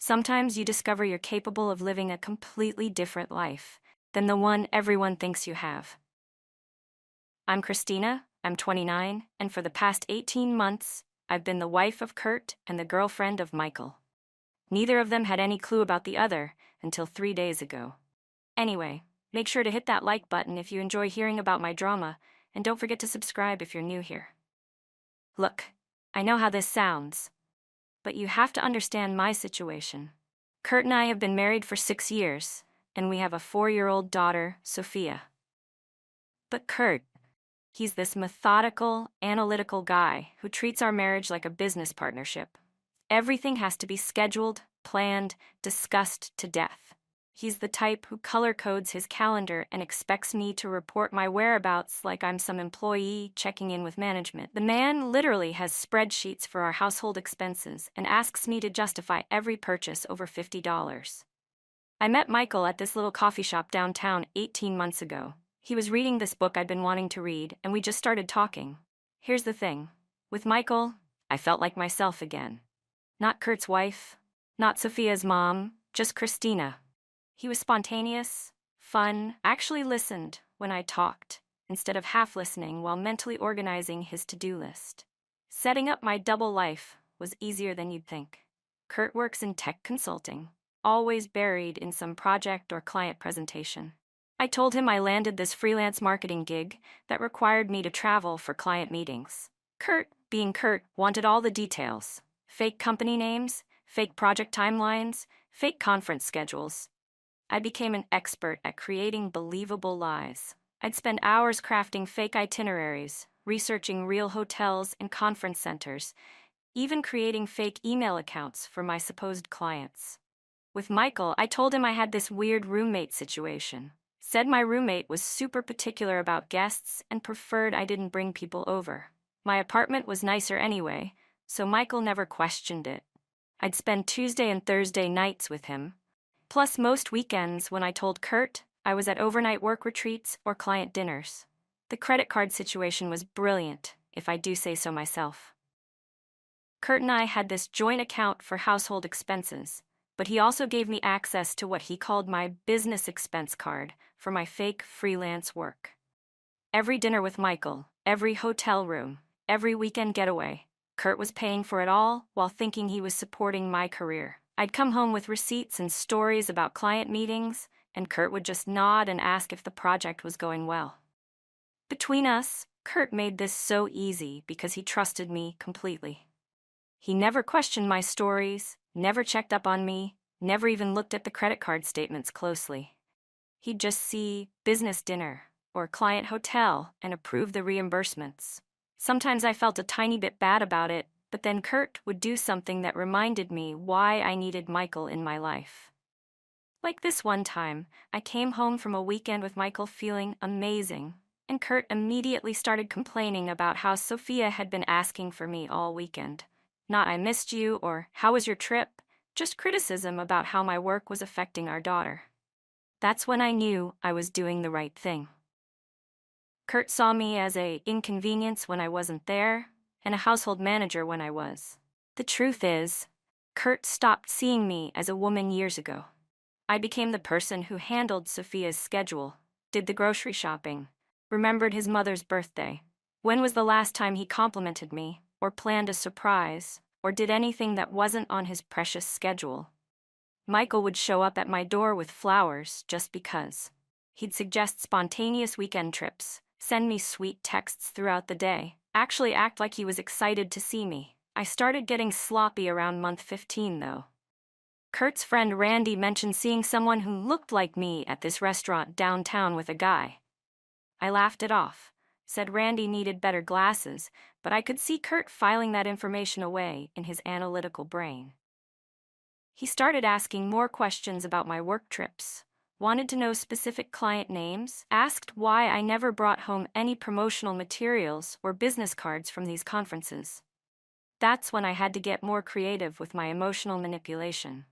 Sometimes you discover you're capable of living a completely different life than the one everyone thinks you have. I'm Christina, I'm 29, and for the past 18 months, I've been the wife of Kurt and the girlfriend of Michael. Neither of them had any clue about the other until 3 days ago. Anyway, make sure to hit that like button if you enjoy hearing about my drama, and don't forget to subscribe if you're new here. Look, I know how this sounds, but you have to understand my situation. Kurt and I have been married for 6 years, and we have a 4-year-old daughter, Sophia. But Kurt, he's this methodical, analytical guy who treats our marriage like a business partnership. Everything has to be scheduled, planned, discussed to death. He's the type who color codes his calendar and expects me to report my whereabouts like I'm some employee checking in with management. The man literally has spreadsheets for our household expenses and asks me to justify every purchase over $50. I met Michael at this little coffee shop downtown 18 months ago. He was reading this book I'd been wanting to read, and we just started talking. Here's the thing. With Michael, I felt like myself again. Not Kurt's wife, not Sophia's mom, just Christina. He was spontaneous, fun, actually listened when I talked, instead of half listening while mentally organizing his to-do list. Setting up my double life was easier than you'd think. Kurt works in tech consulting, always buried in some project or client presentation. I told him I landed this freelance marketing gig that required me to travel for client meetings. Kurt, being Kurt, wanted all the details. Fake company names, fake project timelines, fake conference schedules. I became an expert at creating believable lies. I'd spend hours crafting fake itineraries, researching real hotels and conference centers, even creating fake email accounts for my supposed clients. With Michael, I told him I had this weird roommate situation. Said my roommate was super particular about guests and preferred I didn't bring people over. My apartment was nicer anyway, so Michael never questioned it. I'd spend Tuesday and Thursday nights with him, plus most weekends when I told Kurt I was at overnight work retreats or client dinners. The credit card situation was brilliant, if I do say so myself. Kurt and I had this joint account for household expenses, but he also gave me access to what he called my business expense card for my fake freelance work. Every dinner with Michael, every hotel room, every weekend getaway, Kurt was paying for it all while thinking he was supporting my career. I'd come home with receipts and stories about client meetings, and Kurt would just nod and ask if the project was going well. Between us, Kurt made this so easy because he trusted me completely. He never questioned my stories, never checked up on me, never even looked at the credit card statements closely. He'd just see business dinner or client hotel and approve the reimbursements. Sometimes I felt a tiny bit bad about it, but then Kurt would do something that reminded me why I needed Michael in my life. Like this one time, I came home from a weekend with Michael feeling amazing, and Kurt immediately started complaining about how Sophia had been asking for me all weekend. Not "I missed you" or "How was your trip?" Just criticism about how my work was affecting our daughter. That's when I knew I was doing the right thing. Kurt saw me as an inconvenience when I wasn't there, and a household manager when I was. The truth is, Kurt stopped seeing me as a woman years ago. I became the person who handled Sophia's schedule, did the grocery shopping, remembered his mother's birthday. When was the last time he complimented me, or planned a surprise, or did anything that wasn't on his precious schedule? Michael would show up at my door with flowers just because. He'd suggest spontaneous weekend trips, send me sweet texts throughout the day, actually act like he was excited to see me. I started getting sloppy around month 15, though. Kurt's friend Randy mentioned seeing someone who looked like me at this restaurant downtown with a guy. I laughed it off, said Randy needed better glasses, but I could see Kurt filing that information away in his analytical brain. He started asking more questions about my work trips, wanted to know specific client names, asked why I never brought home any promotional materials or business cards from these conferences. That's when I had to get more creative with my emotional manipulation.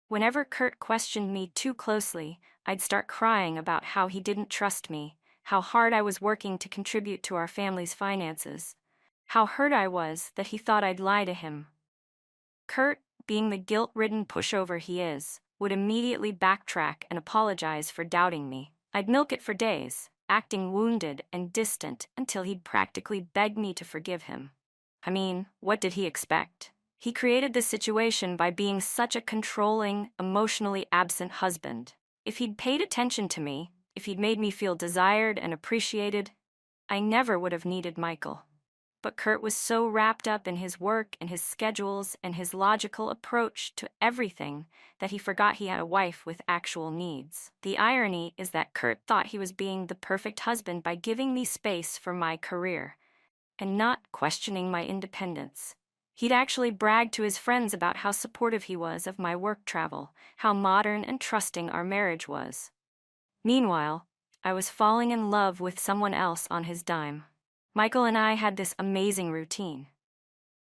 Whenever Kurt questioned me too closely, I'd start crying about how he didn't trust me, how hard I was working to contribute to our family's finances, how hurt I was that he thought I'd lie to him. Kurt being the guilt-ridden pushover he is, would immediately backtrack and apologize for doubting me. I'd milk it for days, acting wounded and distant until he'd practically beg me to forgive him. I mean, what did he expect? He created this situation by being such a controlling, emotionally absent husband. If he'd paid attention to me, if he'd made me feel desired and appreciated, I never would have needed Michael. But Kurt was so wrapped up in his work and his schedules and his logical approach to everything that he forgot he had a wife with actual needs. The irony is that Kurt thought he was being the perfect husband by giving me space for my career and not questioning my independence. He'd actually bragged to his friends about how supportive he was of my work travel, how modern and trusting our marriage was. Meanwhile, I was falling in love with someone else on his dime. Michael and I had this amazing routine.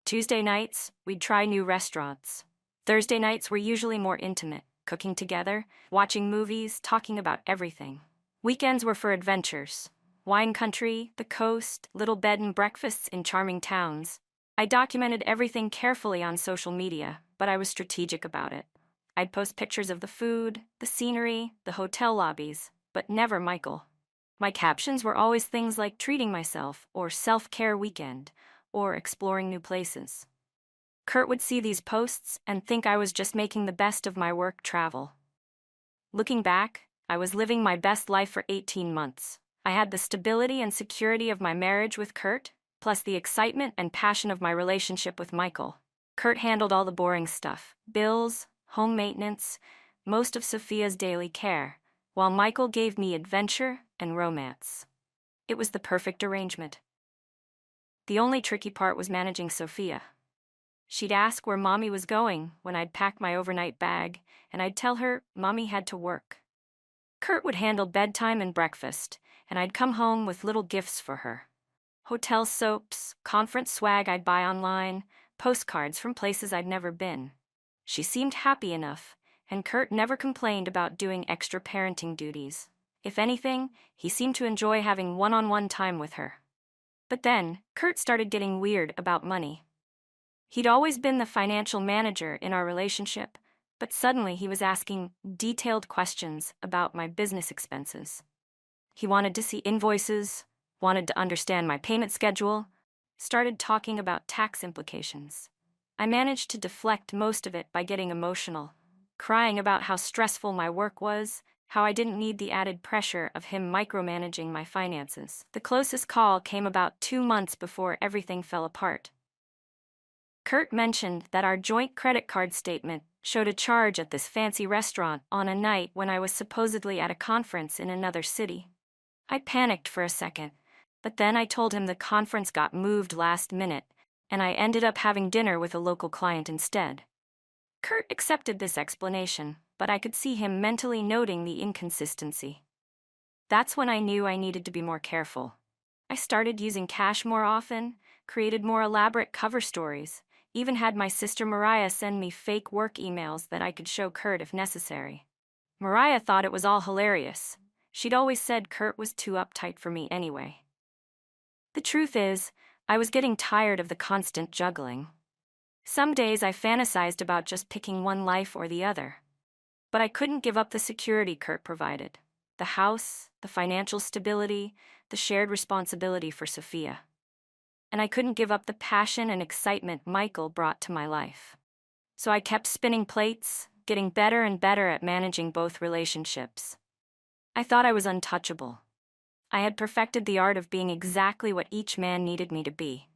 Tuesday nights, we'd try new restaurants. Thursday nights were usually more intimate, cooking together, watching movies, talking about everything. Weekends were for adventures. Wine country, the coast, little bed and breakfasts in charming towns. I documented everything carefully on social media, but I was strategic about it. I'd post pictures of the food, the scenery, the hotel lobbies, but never Michael. My captions were always things like treating myself, or self-care weekend, or exploring new places. Kurt would see these posts and think I was just making the best of my work travel. Looking back, I was living my best life for 18 months. I had the stability and security of my marriage with Kurt, plus the excitement and passion of my relationship with Michael. Kurt handled all the boring stuff, bills, home maintenance, most of Sophia's daily care, while Michael gave me adventure and romance. It was the perfect arrangement. The only tricky part was managing Sophia. She'd ask where Mommy was going when I'd pack my overnight bag, and I'd tell her Mommy had to work. Kurt would handle bedtime and breakfast, and I'd come home with little gifts for her. Hotel soaps, conference swag I'd buy online, postcards from places I'd never been. She seemed happy enough, and Kurt never complained about doing extra parenting duties. If anything, he seemed to enjoy having one-on-one time with her. But then, Kurt started getting weird about money. He'd always been the financial manager in our relationship, but suddenly he was asking detailed questions about my business expenses. He wanted to see invoices, wanted to understand my payment schedule, started talking about tax implications. I managed to deflect most of it by getting emotional, crying about how stressful my work was, how I didn't need the added pressure of him micromanaging my finances. The closest call came about 2 months before everything fell apart. Kurt mentioned that our joint credit card statement showed a charge at this fancy restaurant on a night when I was supposedly at a conference in another city. I panicked for a second, but then I told him the conference got moved last minute, and I ended up having dinner with a local client instead. Kurt accepted this explanation, but I could see him mentally noting the inconsistency. That's when I knew I needed to be more careful. I started using cash more often, created more elaborate cover stories, even had my sister Mariah send me fake work emails that I could show Kurt if necessary. Mariah thought it was all hilarious. She'd always said Kurt was too uptight for me anyway. The truth is, I was getting tired of the constant juggling. Some days I fantasized about just picking one life or the other. But I couldn't give up the security Kurt provided. The house, the financial stability, the shared responsibility for Sophia. And I couldn't give up the passion and excitement Michael brought to my life. So I kept spinning plates, getting better and better at managing both relationships. I thought I was untouchable. I had perfected the art of being exactly what each man needed me to be.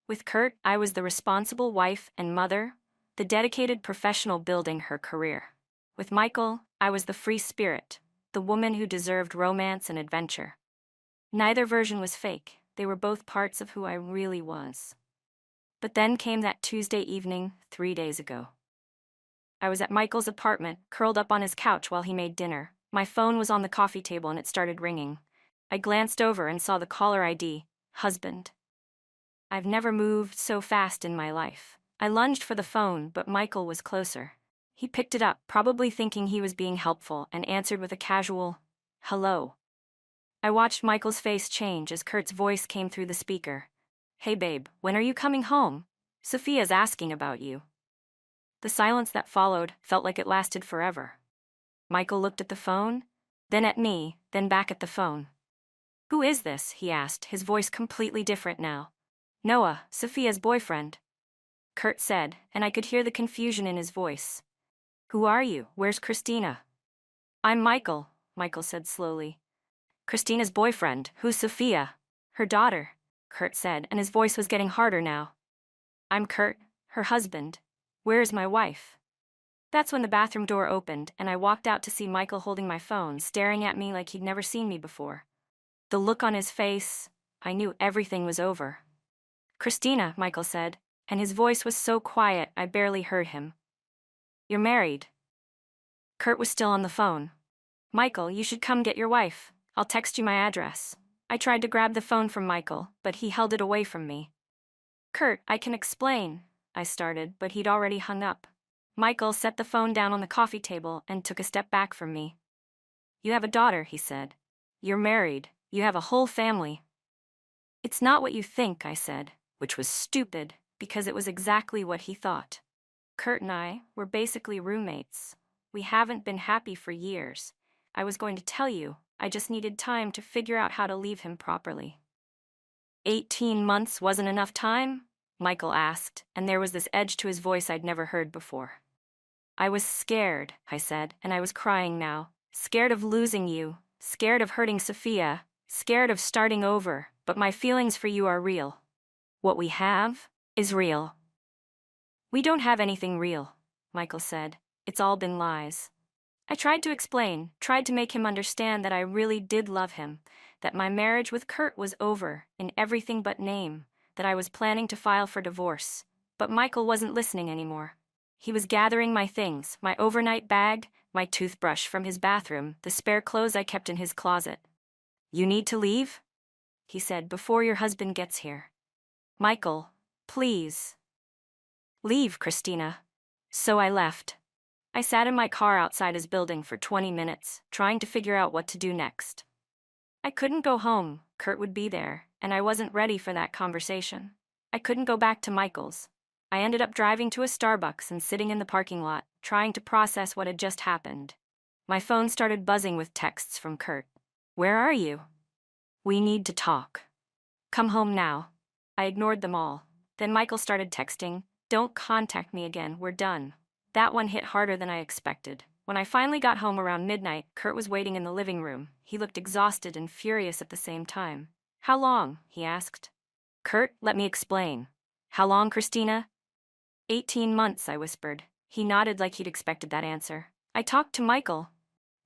With Kurt, I was the responsible wife and mother, the dedicated professional building her career. With Michael, I was the free spirit, the woman who deserved romance and adventure. Neither version was fake. They were both parts of who I really was. But then came that Tuesday evening, 3 days ago. I was at Michael's apartment, curled up on his couch while he made dinner. My phone was on the coffee table and it started ringing. I glanced over and saw the caller ID, husband. I've never moved so fast in my life. I lunged for the phone, but Michael was closer. He picked it up, probably thinking he was being helpful, and answered with a casual, "Hello." I watched Michael's face change as Kurt's voice came through the speaker. "Hey babe, when are you coming home? Sophia's asking about you." The silence that followed felt like it lasted forever. Michael looked at the phone, then at me, then back at the phone. "Who is this?" he asked, his voice completely different now. "Noah, Sophia's boyfriend," Kurt said, and I could hear the confusion in his voice. "Who are you? Where's Christina?" "I'm Michael," Michael said slowly. "Christina's boyfriend. Who's Sophia?" "Her daughter," Kurt said, and his voice was getting harder now. "I'm Kurt, her husband. Where's my wife?" That's when the bathroom door opened, and I walked out to see Michael holding my phone, staring at me like he'd never seen me before. The look on his face, I knew everything was over. "Christina," Michael said, and his voice was so quiet I barely heard him. "You're married." Kurt was still on the phone. "Michael, you should come get your wife. I'll text you my address." I tried to grab the phone from Michael, but he held it away from me. "Kurt, I can explain," I started, but he'd already hung up. Michael set the phone down on the coffee table and took a step back from me. "You have a daughter," he said. "You're married. You have a whole family." "It's not what you think," I said, which was stupid, because it was exactly what he thought. Kurt and I were basically roommates. We haven't been happy for years. I was going to tell you, I just needed time to figure out how to leave him properly. 18 months wasn't enough time? Michael asked, and there was this edge to his voice I'd never heard before. "I was scared," I said, and I was crying now. "Scared of losing you, scared of hurting Sophia, scared of starting over, but my feelings for you are real. What we have is real." "We don't have anything real," Michael said. "It's all been lies." I tried to explain, tried to make him understand that I really did love him, that my marriage with Kurt was over, in everything but name, that I was planning to file for divorce. But Michael wasn't listening anymore. He was gathering my things, my overnight bag, my toothbrush from his bathroom, the spare clothes I kept in his closet. "You need to leave?" he said, "before your husband gets here. Michael, please. Leave, Christina." So I left. I sat in my car outside his building for 20 minutes, trying to figure out what to do next. I couldn't go home, Kurt would be there, and I wasn't ready for that conversation. I couldn't go back to Michael's. I ended up driving to a Starbucks and sitting in the parking lot, trying to process what had just happened. My phone started buzzing with texts from Kurt. "Where are you? We need to talk. Come home now." I ignored them all. Then Michael started texting, "Don't contact me again, we're done." That one hit harder than I expected. When I finally got home around midnight, Kurt was waiting in the living room. He looked exhausted and furious at the same time. "How long?" he asked. "Kurt, let me explain." "How long, Christina?" 18 months, I whispered. He nodded like he'd expected that answer. "I talked to Michael."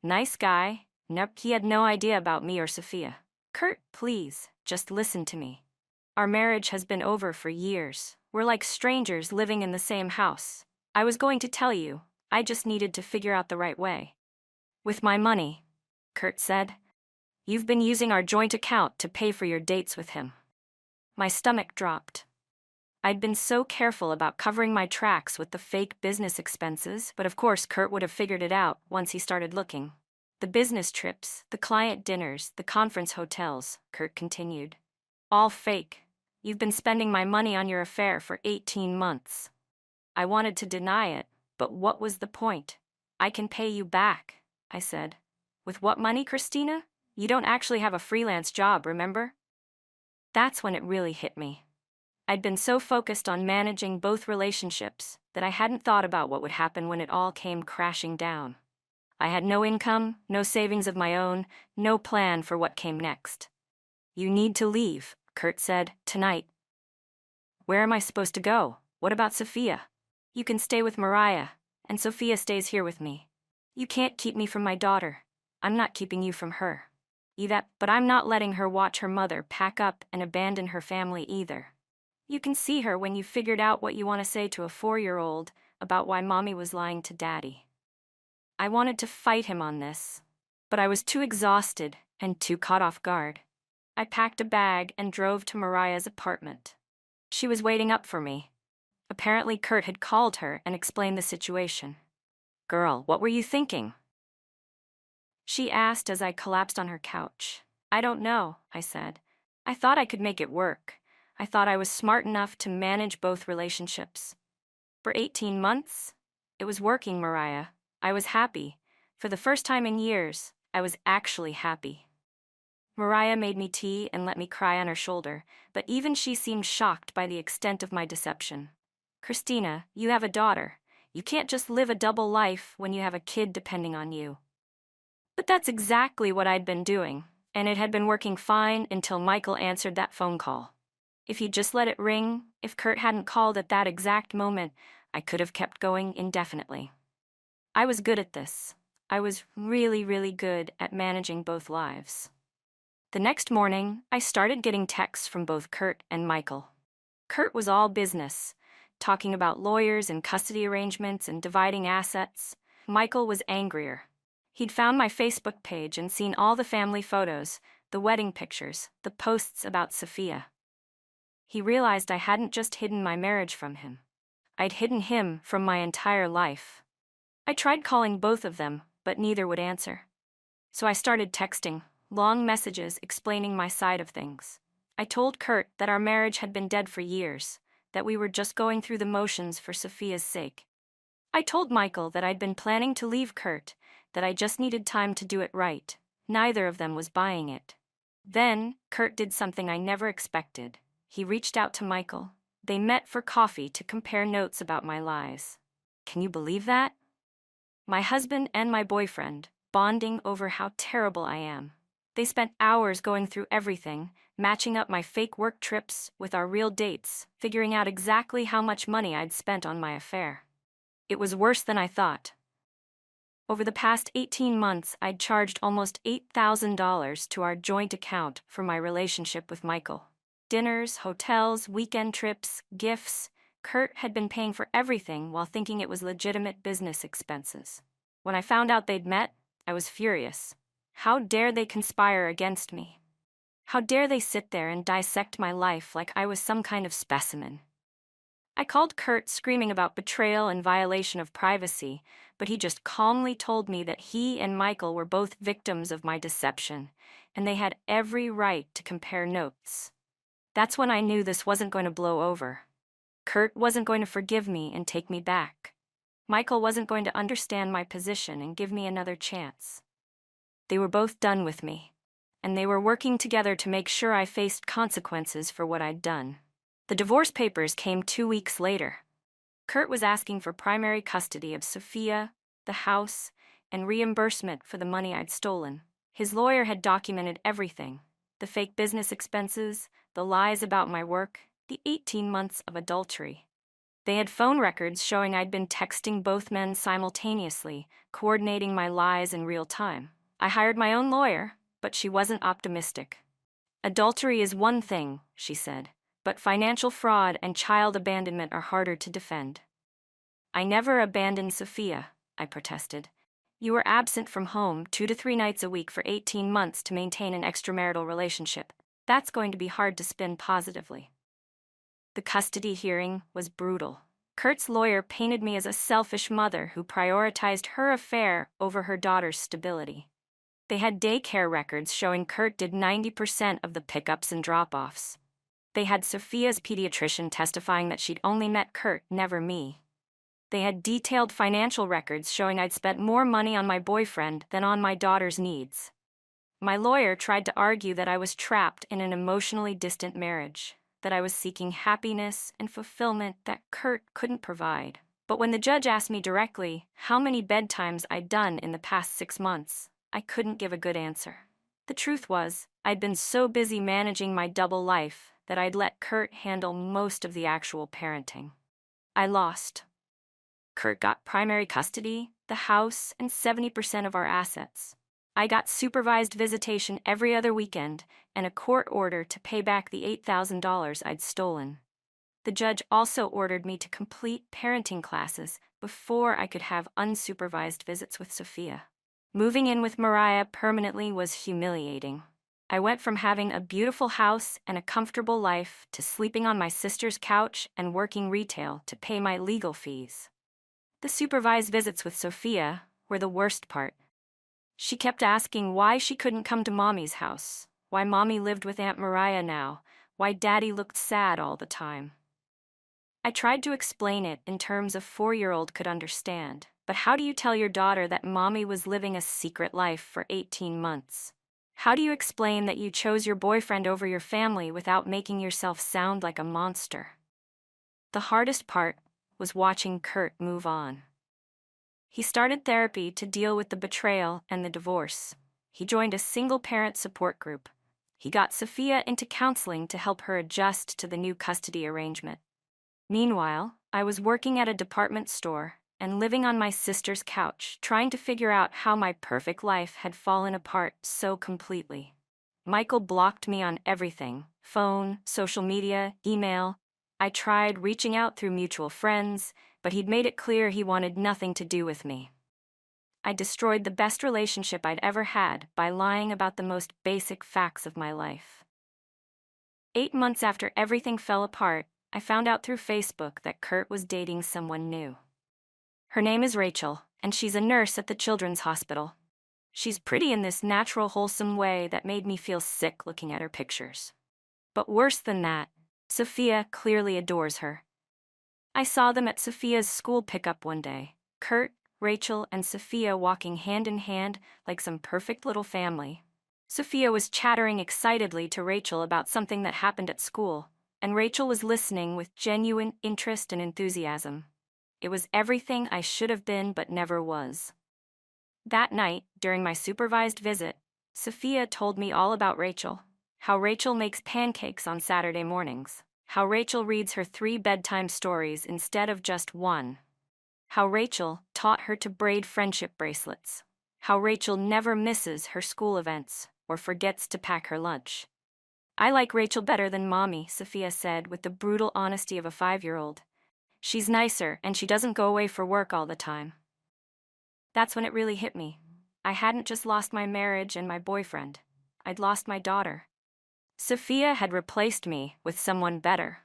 "Nice guy." Nope, he had no idea about me or Sophia. "Kurt, please, just listen to me. Our marriage has been over for years. We're like strangers living in the same house. I was going to tell you, I just needed to figure out the right way." "With my money," Kurt said. "You've been using our joint account to pay for your dates with him." My stomach dropped. I'd been so careful about covering my tracks with the fake business expenses, but of course Kurt would have figured it out once he started looking. "The business trips, the client dinners, the conference hotels," Kurt continued. "All fake. You've been spending my money on your affair for 18 months. I wanted to deny it, but what was the point? "I can pay you back," I said. "With what money, Christina? You don't actually have a freelance job, remember?" That's when it really hit me. I'd been so focused on managing both relationships that I hadn't thought about what would happen when it all came crashing down. I had no income, no savings of my own, no plan for what came next. "You need to leave," Kurt said, "tonight." "Where am I supposed to go? What about Sophia?" "You can stay with Mariah, and Sophia stays here with me. You can't keep me from my daughter. I'm not keeping you from her. But I'm not letting her watch her mother pack up and abandon her family either. You can see her when you've figured out what you want to say to a 4-year-old about why mommy was lying to daddy." I wanted to fight him on this, but I was too exhausted and too caught off guard. I packed a bag and drove to Mariah's apartment. She was waiting up for me. Apparently Kurt had called her and explained the situation. "Girl, what were you thinking?" she asked as I collapsed on her couch. "I don't know," I said. "I thought I could make it work. I thought I was smart enough to manage both relationships. For 18 months, It was working, Mariah. I was happy. For the first time in years, I was actually happy. Mariah made me tea and let me cry on her shoulder, but even she seemed shocked by the extent of my deception. Christina, you have a daughter. You can't just live a double life when you have a kid depending on you. But that's exactly what I'd been doing, and it had been working fine until Michael answered that phone call. If he'd just let it ring, if Kurt hadn't called at that exact moment, I could have kept going indefinitely. I was good at this. I was really, really good at managing both lives. The next morning, I started getting texts from both Kurt and Michael. Kurt was all business, talking about lawyers and custody arrangements and dividing assets. Michael was angrier. He'd found my Facebook page and seen all the family photos, the wedding pictures, the posts about Sophia. He realized I hadn't just hidden my marriage from him. I'd hidden him from my entire life. I tried calling both of them, but neither would answer. So I started texting, long messages explaining my side of things. I told Kurt that our marriage had been dead for years, that we were just going through the motions for Sophia's sake. I told Michael that I'd been planning to leave Kurt, that I just needed time to do it right. Neither of them was buying it. Then, Kurt did something I never expected. He reached out to Michael. They met for coffee to compare notes about my lies. Can you believe that? My husband and my boyfriend, bonding over how terrible I am. They spent hours going through everything, matching up my fake work trips with our real dates, figuring out exactly how much money I'd spent on my affair. It was worse than I thought. Over the past 18 months, I'd charged almost $8,000 to our joint account for my relationship with Michael. Dinners, hotels, weekend trips, gifts. Kurt had been paying for everything while thinking it was legitimate business expenses. When I found out they'd met, I was furious. How dare they conspire against me? How dare they sit there and dissect my life like I was some kind of specimen? I called Kurt screaming about betrayal and violation of privacy, but he just calmly told me that he and Michael were both victims of my deception, and they had every right to compare notes. That's when I knew this wasn't going to blow over. Kurt wasn't going to forgive me and take me back. Michael wasn't going to understand my position and give me another chance. They were both done with me, and they were working together to make sure I faced consequences for what I'd done. The divorce papers came 2 weeks later. Kurt was asking for primary custody of Sophia, the house, and reimbursement for the money I'd stolen. His lawyer had documented everything: the fake business expenses, the lies about my work, the 18 months of adultery. They had phone records showing I'd been texting both men simultaneously, coordinating my lies in real time. I hired my own lawyer, but she wasn't optimistic. Adultery is one thing, she said, but financial fraud and child abandonment are harder to defend. I never abandoned Sophia, I protested. You were absent from home 2 to 3 nights a week for 18 months to maintain an extramarital relationship. That's going to be hard to spin positively. The custody hearing was brutal. Kurt's lawyer painted me as a selfish mother who prioritized her affair over her daughter's stability. They had daycare records showing Kurt did 90% of the pickups and drop-offs. They had Sophia's pediatrician testifying that she'd only met Kurt, never me. They had detailed financial records showing I'd spent more money on my boyfriend than on my daughter's needs. My lawyer tried to argue that I was trapped in an emotionally distant marriage, that I was seeking happiness and fulfillment that Kurt couldn't provide. But when the judge asked me directly how many bedtimes I'd done in the past 6 months, I couldn't give a good answer. The truth was, I'd been so busy managing my double life that I'd let Kurt handle most of the actual parenting. I lost. Kurt got primary custody, the house, and 70% of our assets. I got supervised visitation every other weekend and a court order to pay back the $8,000 I'd stolen. The judge also ordered me to complete parenting classes before I could have unsupervised visits with Sophia. Moving in with Mariah permanently was humiliating. I went from having a beautiful house and a comfortable life to sleeping on my sister's couch and working retail to pay my legal fees. The supervised visits with Sophia were the worst part. She kept asking why she couldn't come to Mommy's house, why Mommy lived with Aunt Mariah now, why Daddy looked sad all the time. I tried to explain it in terms a 4-year-old could understand. But how do you tell your daughter that mommy was living a secret life for 18 months? How do you explain that you chose your boyfriend over your family without making yourself sound like a monster? The hardest part was watching Kurt move on. He started therapy to deal with the betrayal and the divorce. He joined a single-parent support group. He got Sophia into counseling to help her adjust to the new custody arrangement. Meanwhile, I was working at a department store and living on my sister's couch, trying to figure out how my perfect life had fallen apart so completely. Michael blocked me on everything: phone, social media, email. I tried reaching out through mutual friends, but he'd made it clear he wanted nothing to do with me. I destroyed the best relationship I'd ever had by lying about the most basic facts of my life. 8 months after everything fell apart, I found out through Facebook that Kurt was dating someone new. Her name is Rachel, and she's a nurse at the children's hospital. She's pretty in this natural, wholesome way that made me feel sick looking at her pictures. But worse than that, Sophia clearly adores her. I saw them at Sophia's school pickup one day. Kurt, Rachel, and Sophia walking hand in hand like some perfect little family. Sophia was chattering excitedly to Rachel about something that happened at school, and Rachel was listening with genuine interest and enthusiasm. It was everything I should have been but never was. That night, during my supervised visit, Sophia told me all about Rachel. How Rachel makes pancakes on Saturday mornings. How Rachel reads her 3 bedtime stories instead of just 1. How Rachel taught her to braid friendship bracelets. How Rachel never misses her school events or forgets to pack her lunch. I like Rachel better than Mommy, Sophia said with the brutal honesty of a 5-year-old. She's nicer and she doesn't go away for work all the time. That's when it really hit me. I hadn't just lost my marriage and my boyfriend. I'd lost my daughter. Sophia had replaced me with someone better.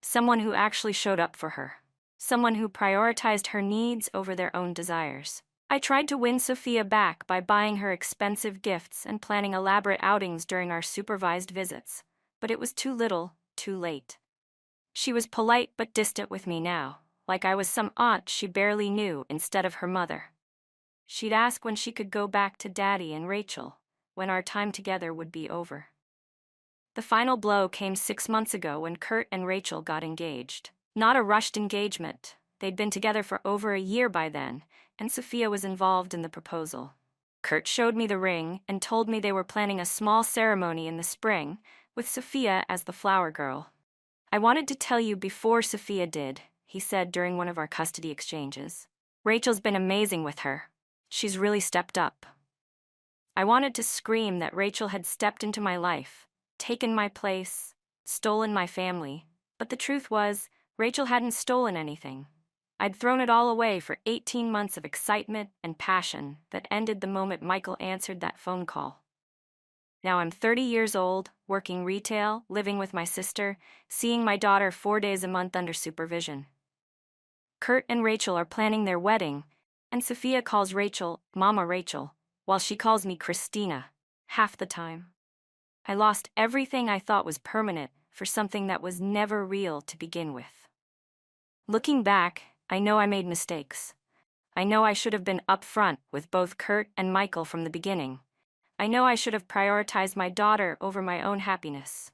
Someone who actually showed up for her. Someone who prioritized her needs over their own desires. I tried to win Sophia back by buying her expensive gifts and planning elaborate outings during our supervised visits. But it was too little, too late. She was polite but distant with me now, like I was some aunt she barely knew instead of her mother. She'd ask when she could go back to Daddy and Rachel, when our time together would be over. The final blow came 6 months ago when Kurt and Rachel got engaged. Not a rushed engagement. They'd been together for over a year by then, and Sophia was involved in the proposal. Kurt showed me the ring and told me they were planning a small ceremony in the spring, with Sophia as the flower girl. I wanted to tell you before Sophia did, he said during one of our custody exchanges. Rachel's been amazing with her. She's really stepped up. I wanted to scream that Rachel had stepped into my life, taken my place, stolen my family, but the truth was, Rachel hadn't stolen anything. I'd thrown it all away for 18 months of excitement and passion that ended the moment Michael answered that phone call. Now I'm 30 years old, working retail, living with my sister, seeing my daughter 4 days a month under supervision. Kurt and Rachel are planning their wedding, and Sophia calls Rachel Mama Rachel, while she calls me Christina, half the time. I lost everything I thought was permanent for something that was never real to begin with. Looking back, I know I made mistakes. I know I should have been upfront with both Kurt and Michael from the beginning. I know I should have prioritized my daughter over my own happiness.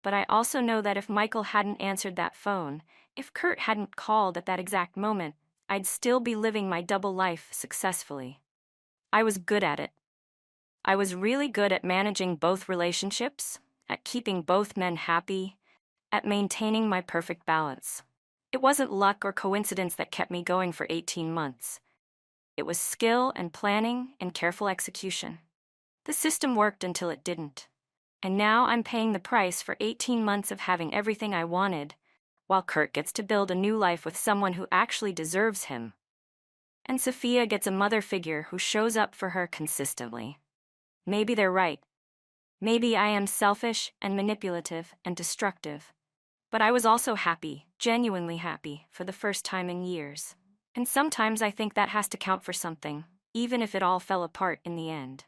But I also know that if Michael hadn't answered that phone, if Kurt hadn't called at that exact moment, I'd still be living my double life successfully. I was good at it. I was really good at managing both relationships, at keeping both men happy, at maintaining my perfect balance. It wasn't luck or coincidence that kept me going for 18 months. It was skill and planning and careful execution. The system worked until it didn't. And now I'm paying the price for 18 months of having everything I wanted, while Kurt gets to build a new life with someone who actually deserves him. And Sophia gets a mother figure who shows up for her consistently. Maybe they're right. Maybe I am selfish and manipulative and destructive. But I was also happy, genuinely happy, for the first time in years. And sometimes I think that has to count for something, even if it all fell apart in the end.